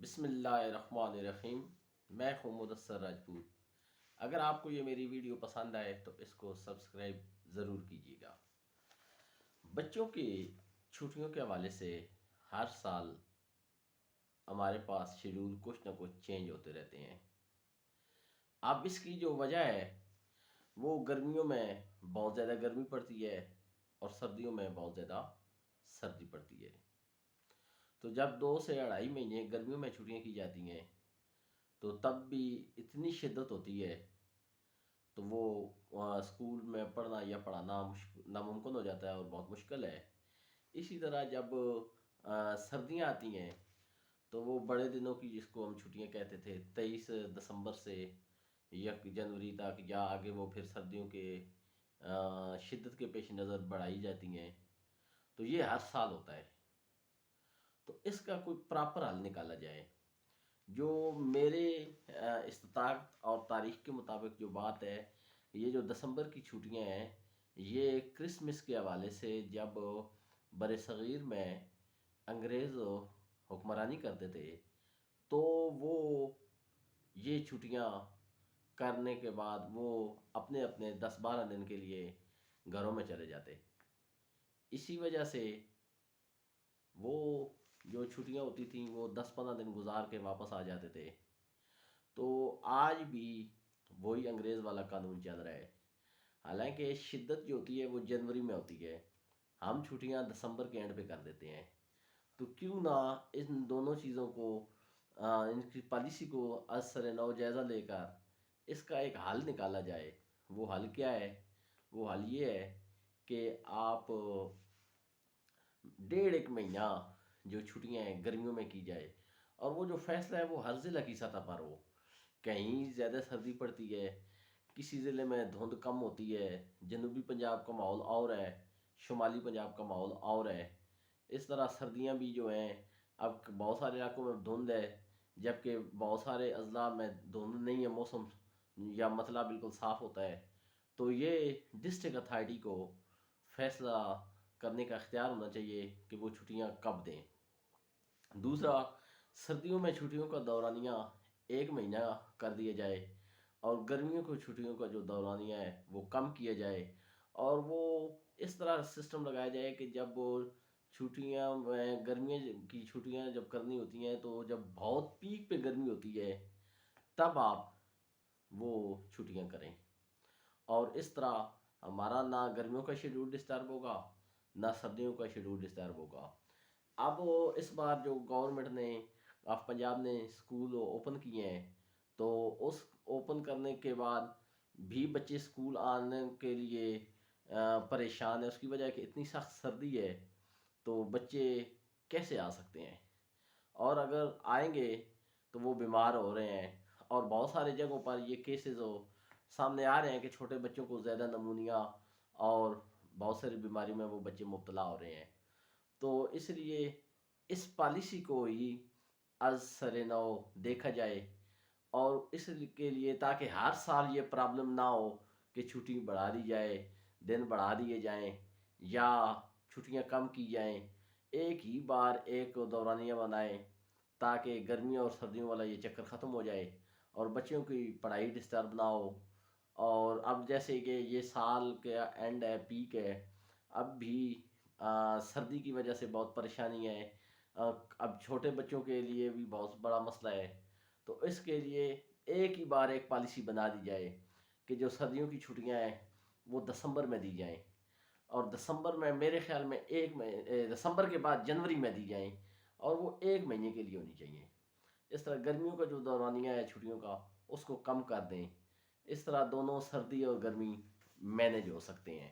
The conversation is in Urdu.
بسم اللہ الرحمن الرحیم۔ میں ہوں مدثر راجپوت۔ اگر آپ کو یہ میری ویڈیو پسند آئے تو اس کو سبسکرائب ضرور کیجیے گا۔ بچوں کی چھٹیوں کے حوالے سے ہر سال ہمارے پاس شیڈول کچھ نہ کچھ چینج ہوتے رہتے ہیں۔ اب اس کی جو وجہ ہے وہ گرمیوں میں بہت زیادہ گرمی پڑتی ہے اور سردیوں میں بہت زیادہ سردی پڑتی ہے۔ تو جب 2 سے 2.5 مہینے گرمیوں میں چھٹیاں کی جاتی ہیں تو تب بھی اتنی شدت ہوتی ہے تو وہ اسکول میں پڑھنا یا پڑھانا ناممکن ہو جاتا ہے اور بہت مشکل ہے۔ اسی طرح جب سردیاں آتی ہیں تو وہ بڑے دنوں کی جس کو ہم چھٹیاں کہتے تھے 23 دسمبر سے 1 جنوری تک یا آگے وہ پھر سردیوں کے شدت کے پیش نظر بڑھائی جاتی ہیں، تو یہ ہر سال ہوتا ہے۔ تو اس کا کوئی پراپر حل نکالا جائے۔ جو میرے استطاعت اور تاریخ کے مطابق جو بات ہے، یہ جو دسمبر کی چھٹیاں ہیں یہ کرسمس کے حوالے سے جب بر صغیر میں انگریز حکمرانی کرتے تھے تو وہ یہ چھٹیاں کرنے کے بعد وہ اپنے 10-12 دن کے لیے گھروں میں چلے جاتے۔ اسی وجہ سے وہ جو چھٹیاں ہوتی تھیں وہ 10-15 دن گزار کے واپس آ جاتے تھے۔ تو آج بھی وہی انگریز والا قانون چل رہا ہے، حالانکہ شدت جو ہوتی ہے وہ جنوری میں ہوتی ہے، ہم چھٹیاں دسمبر کے اینڈ پہ کر دیتے ہیں۔ تو کیوں نہ ان دونوں چیزوں کو ان کی پالیسی کو از سر نو جائزہ لے کر اس کا ایک حل نکالا جائے۔ وہ حل کیا ہے؟ وہ حل یہ ہے کہ آپ 1.5 مہینہ جو چھٹیاں ہیں گرمیوں میں کی جائے، اور وہ جو فیصلہ ہے وہ ہر ضلع کی سطح پر ہو۔ کہیں زیادہ سردی پڑتی ہے، کسی ضلع میں دھند کم ہوتی ہے، جنوبی پنجاب کا ماحول اور ہے، شمالی پنجاب کا ماحول اور ہے۔ اس طرح سردیاں بھی جو ہیں اب بہت سارے علاقوں میں دھند ہے جبکہ بہت سارے اضلاع میں دھند نہیں ہے، موسم یا مطلع بالکل صاف ہوتا ہے۔ تو یہ ڈسٹرکٹ اتھارٹی کو فیصلہ کرنے کا اختیار ہونا چاہیے کہ وہ چھٹیاں کب دیں۔ دوسرا، سردیوں میں چھٹیوں کا دورانیہ 1 مہینہ کر دیا جائے اور گرمیوں کی چھٹیوں کا جو دورانیہ ہے وہ کم کیا جائے، اور وہ اس طرح سسٹم لگایا جائے کہ جب چھٹیاں گرمیاں کی چھٹیاں جب کرنی ہوتی ہیں تو جب بہت پیک پہ گرمی ہوتی ہے تب آپ وہ چھٹیاں کریں، اور اس طرح ہمارا نہ گرمیوں کا شیڈول ڈسٹرب ہوگا نہ سردیوں کا شیڈول ڈسٹرب ہوگا۔ اب اس بار جو گورنمنٹ نے آف پنجاب نے اسکول اوپن کیے ہیں تو اس اوپن کرنے کے بعد بھی بچے اسکول آنے کے لیے پریشان ہیں۔ اس کی وجہ ہے کہ اتنی سخت سردی ہے تو بچے کیسے آ سکتے ہیں، اور اگر آئیں گے تو وہ بیمار ہو رہے ہیں، اور بہت سارے جگہوں پر یہ کیسز سامنے آ رہے ہیں کہ چھوٹے بچوں کو زیادہ نمونیا اور بہت ساری بیماری میں وہ بچے مبتلا ہو رہے ہیں۔ تو اس لیے اس پالیسی کو ہی از سر نو دیکھا جائے، اور اس کے لیے تاکہ ہر سال یہ پرابلم نہ ہو کہ چھٹی بڑھا دی جائے، دن بڑھا دیے جائیں یا چھٹیاں کم کی جائیں، ایک ہی بار ایک دورانیہ بنائیں تاکہ گرمیوں اور سردیوں والا یہ چکر ختم ہو جائے اور بچوں کی پڑھائی ڈسٹرب نہ ہو۔ اور اب جیسے کہ یہ سال کا اینڈ ہے، پیک ہے، اب بھی سردی کی وجہ سے بہت پریشانی ہے، اب چھوٹے بچوں کے لیے بھی بہت بڑا مسئلہ ہے۔ تو اس کے لیے ایک ہی بار ایک پالیسی بنا دی جائے کہ جو سردیوں کی چھٹیاں ہیں وہ دسمبر میں دی جائیں، اور دسمبر میں میرے خیال میں دسمبر کے بعد جنوری میں دی جائیں، اور وہ 1 مہینے کے لیے ہونی چاہیے۔ اس طرح گرمیوں کا جو دورانیہ ہے چھٹیوں کا اس کو کم کر دیں، اس طرح دونوں سردی اور گرمی مینج ہو سکتے ہیں۔